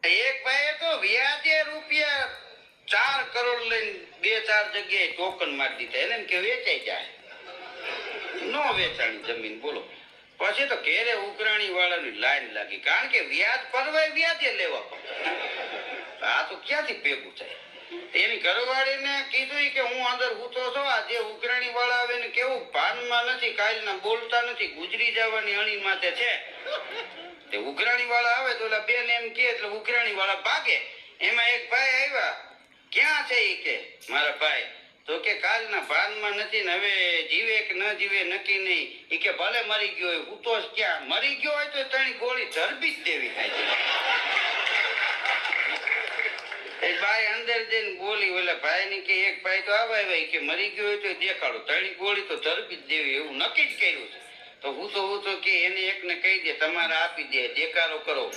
એક ભાઈએ તો વ્યાજે રૂપિયા 4 કરોડ લઈને 2-4 જગ્યાએ ટોકન મારી દીધા. એને એમ કે વેચાઈ જાય, નો વેચાણી જમીન. બોલો. પછી તો ઘેરે ઉઘરાણી વાળાની લાઈન લાગી, કારણ કે વ્યાજ પરવાય વ્યાજે લેવા પડે. આ તો ક્યાંથી ભેગું થાય? એની ઘરવાળીને કીધું કે હું અંદર હૂતો છો, આ જે ઉઘરાણી વાળા આવે ને કેવું ભાનમાં નથી, કાલના બોલતા નથી, ગુજરી જવાની અણી માથે છે. તે ઉઘરાણી વાળા આવે તો ઓલા બેન એમ કે એટલે ઉઘરાણી વાળા ભાગે. એમાં એક ભાઈ આવ્યા, ક્યાં છે ઈ કે મારા ભાઈ, તો કે કાલના ભાનમાં નથી ને હવે જીવે કે ન જીવે નક્કી નહીં. ઈ કે ભલે મરી ગયો હોય, હું તો ક્યાં મરી ગયો હોય તો 3 ગોળી ધરબી જ દેવી થાય છે. એક ભાઈ અંદર જઈને બોલી ઓલા ભાઈ ને કે એક ભાઈ તો આવે કે મરી ગયો હોય તો દેખાડો, 3 ગોળી તો ધરબી જ દેવી, એવું નક્કી જ કર્યું છે. તો હું તો કે એને એકને કહી દે તમારે આપી દે, દેકારો કરો.